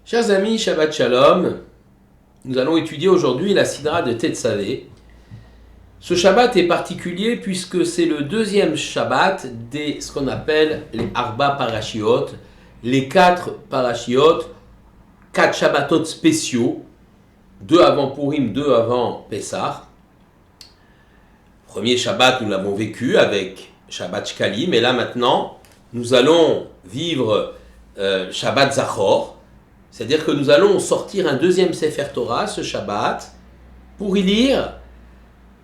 Chers amis, Shabbat Shalom, nous allons étudier aujourd'hui la Sidra de Tetzavé. Ce Shabbat est particulier puisque c'est le deuxième Shabbat des ce qu'on appelle les Arba Parashiot, les 4 Parashiot, 4 Shabbatot spéciaux, 2 avant Purim, 2 avant Pessah. Premier Shabbat, nous l'avons vécu avec Shabbat Shkalim, et là maintenant, nous allons vivre Shabbat Zachor. C'est-à-dire que nous allons sortir un deuxième Sefer Torah, ce Shabbat, pour y lire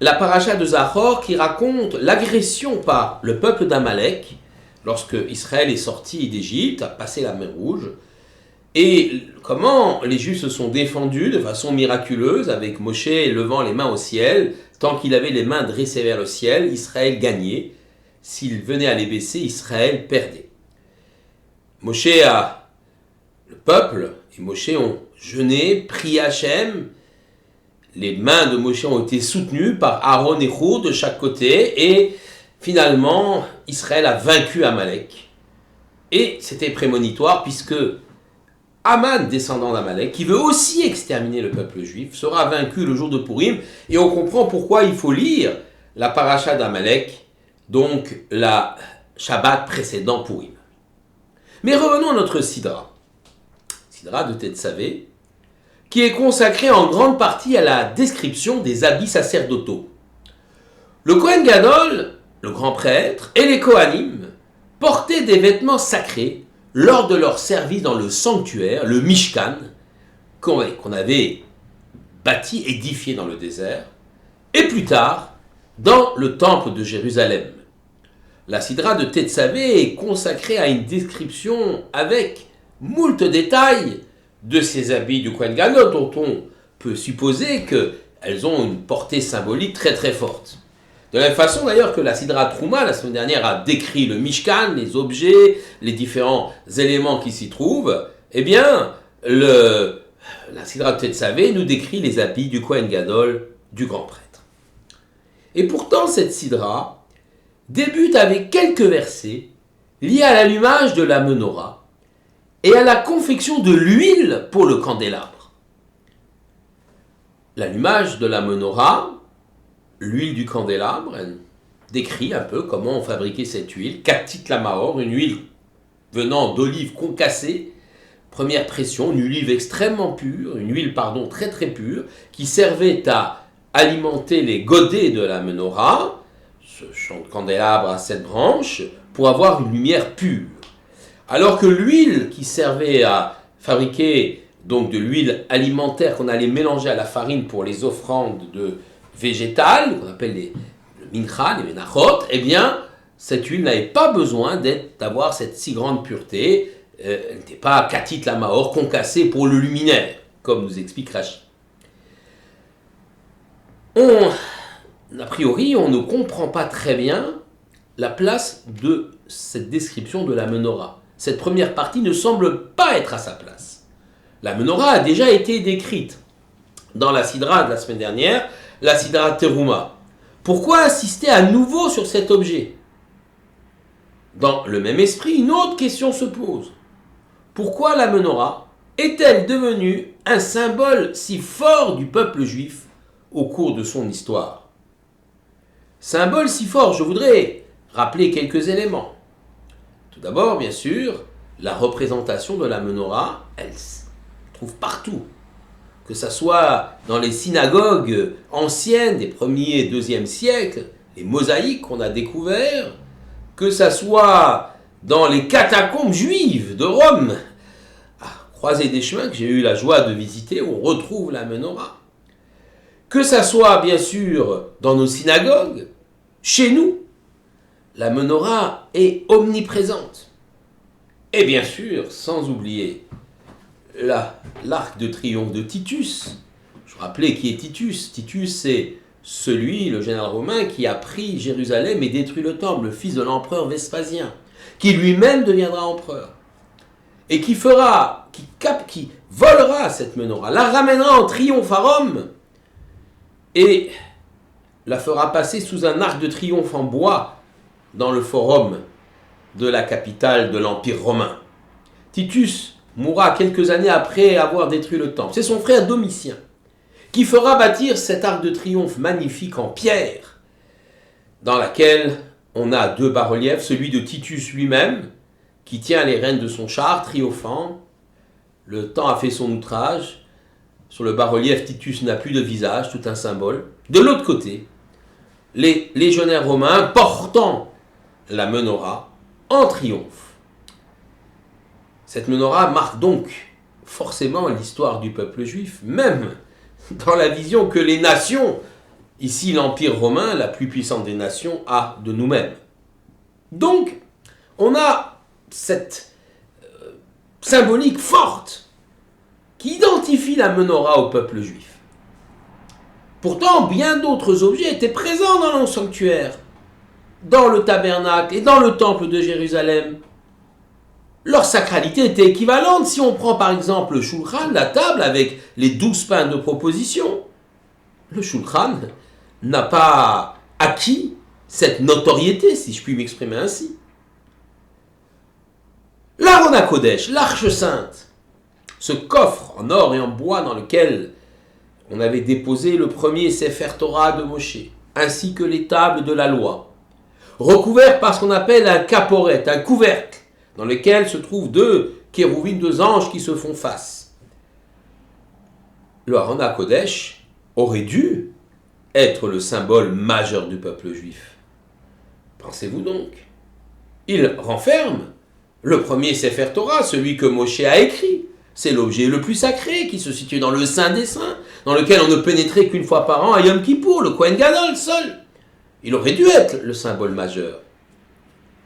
la paracha de Zachor qui raconte l'agression par le peuple d'Amalek lorsque Israël est sorti d'Égypte, a passé la mer Rouge, et comment les Juifs se sont défendus de façon miraculeuse avec Moshe levant les mains au ciel. Tant qu'il avait les mains dressées vers le ciel, Israël gagnait. S'il venait à les baisser, Israël perdait. Le peuple et Moshe ont jeûné, prié Hachem. Les mains de Moshe ont été soutenues par Aaron et Hur de chaque côté. Et finalement, Israël a vaincu Amalek. Et c'était prémonitoire puisque Aman, descendant d'Amalek, qui veut aussi exterminer le peuple juif, sera vaincu le jour de Purim. Et on comprend pourquoi il faut lire la paracha d'Amalek, donc la Shabbat précédent Purim. Mais revenons à notre Sidra. Sidra de Tetzavé, qui est consacrée en grande partie à la description des habits sacerdotaux. Le Kohen Gadol, le grand prêtre, et les Kohanim portaient des vêtements sacrés lors de leur service dans le sanctuaire, le Mishkan, qu'on avait bâti, édifié dans le désert, et plus tard, dans le temple de Jérusalem. La Sidra de Tetzavé est consacrée à une description avec moult détails de ces habits du Kohen Gadol, dont on peut supposer qu'elles ont une portée symbolique très très forte. De la même façon d'ailleurs que la Sidra Trouma, la semaine dernière, a décrit le Mishkan, les objets, les différents éléments qui s'y trouvent, eh bien, la Sidra de Tetzavé nous décrit les habits du Kohen Gadol, du grand prêtre. Et pourtant, cette Sidra débute avec quelques versets liés à l'allumage de la menorah et à la confection de l'huile pour le candélabre. L'allumage de la menorah, l'huile du candélabre, elle décrit un peu comment on fabriquait cette huile. Katit lamaor, une huile venant d'olive concassée, première pression, une huile extrêmement pure, très très pure, qui servait à alimenter les godets de la menorah, ce candélabre à 7 branches, pour avoir une lumière pure. Alors que l'huile qui servait à fabriquer donc de l'huile alimentaire qu'on allait mélanger à la farine pour les offrandes végétales, qu'on appelle le mincha, les menachot, eh bien, cette huile n'avait pas besoin d'avoir cette si grande pureté. Elle n'était pas katit lamaor, concassée pour le luminaire, comme nous explique Rashi. A priori, on ne comprend pas très bien la place de cette description de la menorah. Cette première partie ne semble pas être à sa place. La menorah a déjà été décrite dans la Sidra de la semaine dernière, la Sidra Teruma. Pourquoi insister à nouveau sur cet objet ? Dans le même esprit, une autre question se pose. Pourquoi la menorah est-elle devenue un symbole si fort du peuple juif au cours de son histoire ? Symbole si fort, je voudrais rappeler quelques éléments. Tout d'abord, bien sûr, la représentation de la menorah, elle se trouve partout. Que ce soit dans les synagogues anciennes des 1er et 2e siècles, les mosaïques qu'on a découvertes, que ce soit dans les catacombes juives de Rome, à Croisée des Chemins, que j'ai eu la joie de visiter, où on retrouve la menorah. Que ce soit, bien sûr, dans nos synagogues, chez nous, la menorah est omniprésente. Et bien sûr, sans oublier l'arc de triomphe de Titus. Je rappelais qui est Titus. Titus, c'est le général romain, qui a pris Jérusalem et détruit le temple, le fils de l'empereur Vespasien, qui lui-même deviendra empereur. Et qui volera cette menorah, la ramènera en triomphe à Rome, et la fera passer sous un arc de triomphe en bois dans le forum de la capitale de l'Empire romain. Titus mourra quelques années après avoir détruit le temple. C'est son frère Domitien qui fera bâtir cet arc de triomphe magnifique en pierre, dans laquelle on a 2 bas-reliefs, celui de Titus lui-même, qui tient les rênes de son char, triomphant. Le temps a fait son outrage. Sur le bas-relief, Titus n'a plus de visage, tout un symbole. De l'autre côté, les légionnaires romains portant la menorah en triomphe. Cette menorah marque donc forcément l'histoire du peuple juif, même dans la vision que les nations, ici l'Empire romain, la plus puissante des nations, a de nous-mêmes. Donc, on a cette symbolique forte qui identifie la menorah au peuple juif. Pourtant, bien d'autres objets étaient présents dans le sanctuaire, dans le tabernacle et dans le temple de Jérusalem. Leur sacralité était équivalente. Si on prend par exemple le shulchan, la table avec les 12 pains de proposition, le shulchan n'a pas acquis cette notoriété, si je puis m'exprimer ainsi. L'Aron HaKodesh, l'arche sainte, ce coffre en or et en bois dans lequel on avait déposé le premier Sefer Torah de Moshe, ainsi que les tables de la loi, recouvert par ce qu'on appelle un caporet, un couvercle, dans lequel se trouvent 2 kérouvim, 2 anges qui se font face. Le Aron HaKodesh aurait dû être le symbole majeur du peuple juif. Pensez-vous donc? Il renferme le premier Sefer Torah, celui que Moshe a écrit. C'est l'objet le plus sacré qui se situe dans le Saint des Saints, dans lequel on ne pénétrait qu'une fois par an à Yom Kippour, le Kohen Gadol seul. Il aurait dû être le symbole majeur.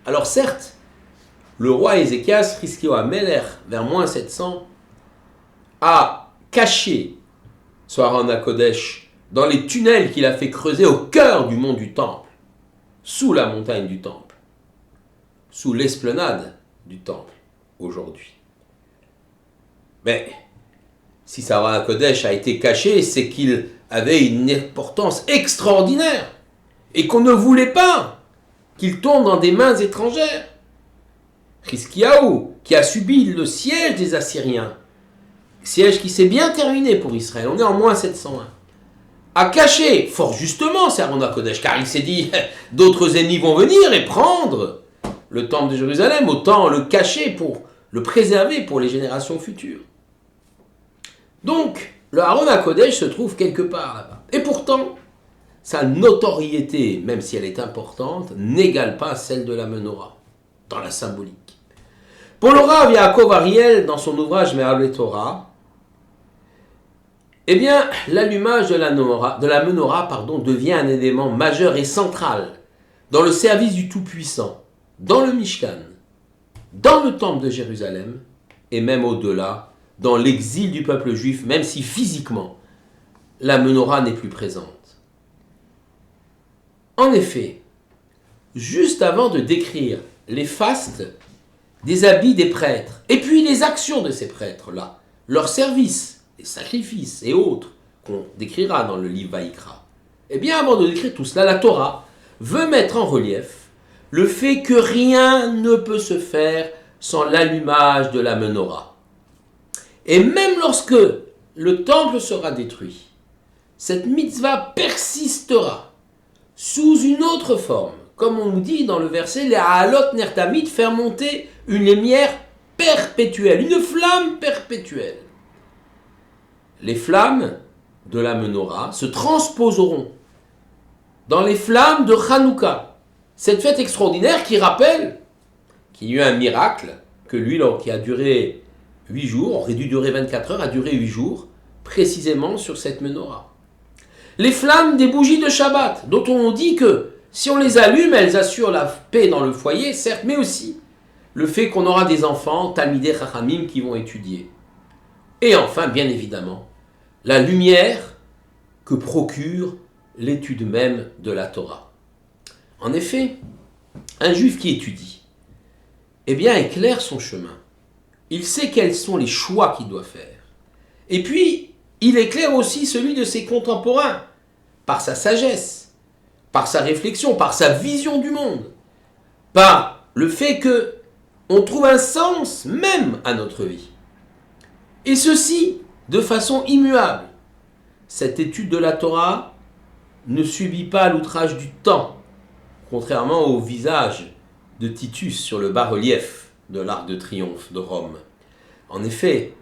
Alors certes, le roi Ézéchias, Hiskio HaMelech, vers moins 700, a caché ce Aron HaKodesh dans les tunnels qu'il a fait creuser au cœur du mont du Temple, sous la montagne du Temple, sous l'esplanade du Temple, aujourd'hui. Mais si ce Aron HaKodesh a été caché, c'est qu'il avait une importance extraordinaire et qu'on ne voulait pas qu'il tombe dans des mains étrangères. Hiskiaou, qui a subi le siège des Assyriens, siège qui s'est bien terminé pour Israël, on est en moins 701, a caché, fort justement, ce Aron HaKodesh, car il s'est dit, d'autres ennemis vont venir et prendre le temple de Jérusalem, autant le cacher pour le préserver pour les générations futures. Donc, le Aron HaKodesh se trouve quelque part là-bas. Et pourtant, sa notoriété, même si elle est importante, n'égale pas celle de la menorah, dans la symbolique. Pour le Rav Yaakov Ariel, dans son ouvrage Me'avle Torah, eh bien, l'allumage de la menorah, devient un élément majeur et central dans le service du Tout-Puissant, dans le Mishkan, dans le temple de Jérusalem, et même au-delà, dans l'exil du peuple juif, même si physiquement, la menorah n'est plus présente. En effet, juste avant de décrire les fastes des habits des prêtres, et puis les actions de ces prêtres-là, leurs services, les sacrifices et autres, qu'on décrira dans le livre Vaïkra, eh bien avant de décrire tout cela, la Torah veut mettre en relief le fait que rien ne peut se faire sans l'allumage de la menorah. Et même lorsque le temple sera détruit, cette mitzvah persistera sous une autre forme. Comme on nous dit dans le verset, les Haalot Ner Tamid, faire monter une lumière perpétuelle, une flamme perpétuelle. Les flammes de la menorah se transposeront dans les flammes de Hanouka, cette fête extraordinaire qui rappelle qu'il y a eu un miracle, que l'huile qui a duré 8 jours, aurait dû durer 24 heures, a duré 8 jours, précisément sur cette menorah. Les flammes des bougies de Shabbat, dont on dit que si on les allume, elles assurent la paix dans le foyer, certes, mais aussi le fait qu'on aura des enfants, Talmidei Chachamim, qui vont étudier. Et enfin, bien évidemment, la lumière que procure l'étude même de la Torah. En effet, un juif qui étudie, eh bien, éclaire son chemin. Il sait quels sont les choix qu'il doit faire. Et puis, il éclaire aussi celui de ses contemporains, par sa sagesse, par sa réflexion, par sa vision du monde, par le fait que on trouve un sens même à notre vie. Et ceci de façon immuable. Cette étude de la Torah ne subit pas l'outrage du temps, contrairement au visage de Titus sur le bas-relief de l'Arc de Triomphe de Rome. En effet,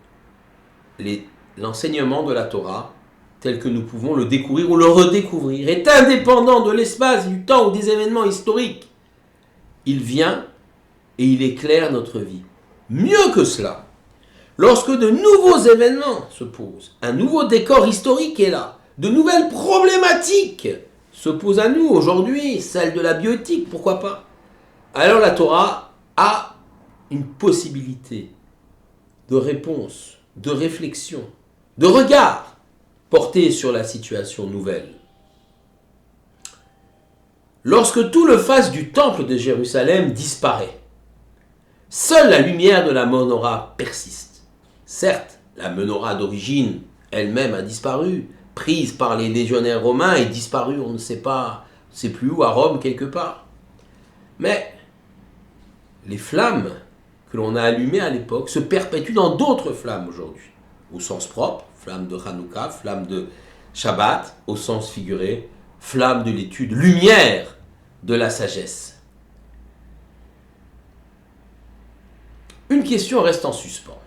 l'enseignement de la Torah, tel que nous pouvons le découvrir ou le redécouvrir, est indépendant de l'espace, du temps ou des événements historiques. Il vient et il éclaire notre vie. Mieux que cela, lorsque de nouveaux événements se posent, un nouveau décor historique est là, de nouvelles problématiques se posent à nous aujourd'hui, celle de la bioéthique, pourquoi pas. Alors la Torah a une possibilité de réponse, de réflexion, de regard porté sur la situation nouvelle. Lorsque tout le faste du temple de Jérusalem disparaît, seule la lumière de la menorah persiste. Certes, la menorah d'origine elle-même a disparu, prise par les légionnaires romains et disparue, on ne sait pas, on ne sait plus où, à Rome quelque part. Mais les flammes que l'on a allumées à l'époque se perpétuent dans d'autres flammes aujourd'hui. Au sens propre, flamme de Hanouka, flamme de Shabbat, au sens figuré, flamme de l'étude, lumière de la sagesse. Une question reste en suspens.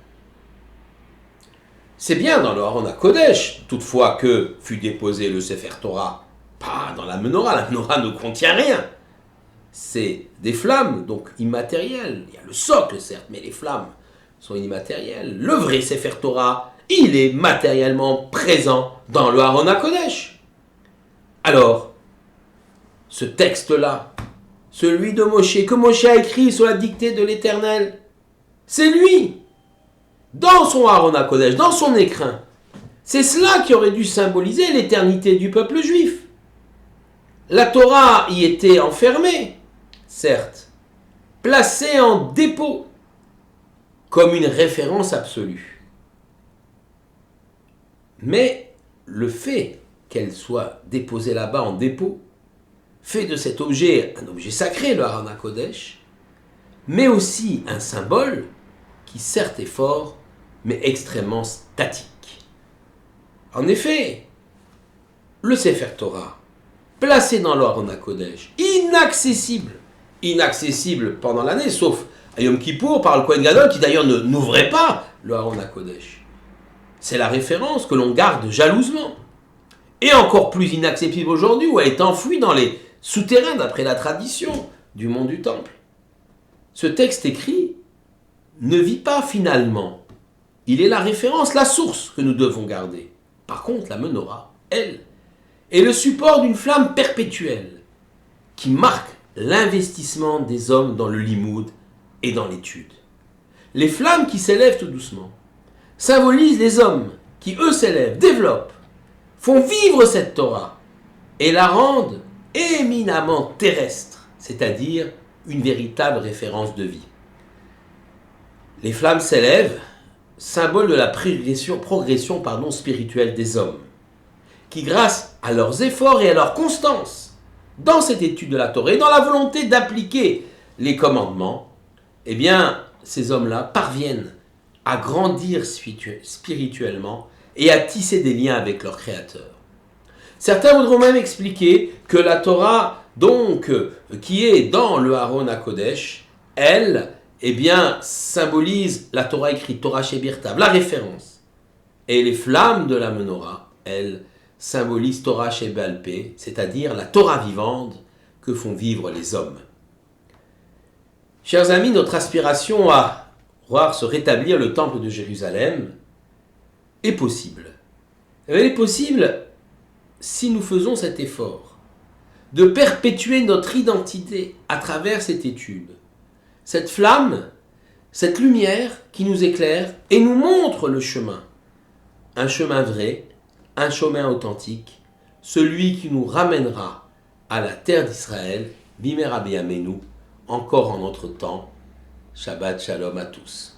C'est bien dans le Aron HaKodesh, toutefois que fut déposé le Sefer Torah, pas dans la menorah ne contient rien. C'est des flammes, donc immatérielles. Il y a le socle, certes, mais les flammes sont immatérielles. Le vrai Sefer Torah, il est matériellement présent dans le Aron HaKodesh. Alors, ce texte-là, celui de Moshe, que Moshe a écrit sous la dictée de l'Éternel, c'est lui, dans son Aron HaKodesh, dans son écrin. C'est cela qui aurait dû symboliser l'éternité du peuple juif. La Torah y était enfermée, certes, placée en dépôt, comme une référence absolue. Mais le fait qu'elle soit déposée là-bas en dépôt fait de cet objet un objet sacré, le Aron HaKodesh, mais aussi un symbole qui certes est fort, mais extrêmement statique. En effet, le Sefer Torah, placé dans le Aron HaKodesh, inaccessible pendant l'année, sauf à Yom Kippour par le Kohen Gadol, qui d'ailleurs n'ouvrait pas le Aron HaKodesh. C'est la référence que l'on garde jalousement. Et encore plus inaccessible aujourd'hui, où elle est enfouie dans les souterrains d'après la tradition du monde du Temple. Ce texte écrit ne vit pas finalement. Il est la référence, la source que nous devons garder. Par contre, la menorah, elle, est le support d'une flamme perpétuelle qui marque l'investissement des hommes dans le limoud et dans l'étude. Les flammes qui s'élèvent tout doucement symbolisent les hommes qui, eux, s'élèvent, développent, font vivre cette Torah et la rendent éminemment terrestre, c'est-à-dire une véritable référence de vie. Les flammes s'élèvent, symbole de la progression spirituelle des hommes, qui grâce à leurs efforts et à leur constance dans cette étude de la Torah et dans la volonté d'appliquer les commandements, eh bien, ces hommes-là parviennent à grandir spirituellement et à tisser des liens avec leur Créateur. Certains voudront même expliquer que la Torah, donc, qui est dans le Aron HaKodesh, elle, eh bien, symbolise la Torah écrite, Torah Shebirtav, la référence. Et les flammes de la menorah, elles, symbolisent Torah Shebe'al Peh, c'est-à-dire la Torah vivante que font vivre les hommes. Chers amis, notre aspiration à voir se rétablir le temple de Jérusalem est possible. Elle est possible si nous faisons cet effort de perpétuer notre identité à travers cette étude. Cette flamme, cette lumière qui nous éclaire et nous montre le chemin. Un chemin vrai, un chemin authentique, celui qui nous ramènera à la terre d'Israël, Bimera B'Yameinu, encore en notre temps. Shabbat Shalom à tous.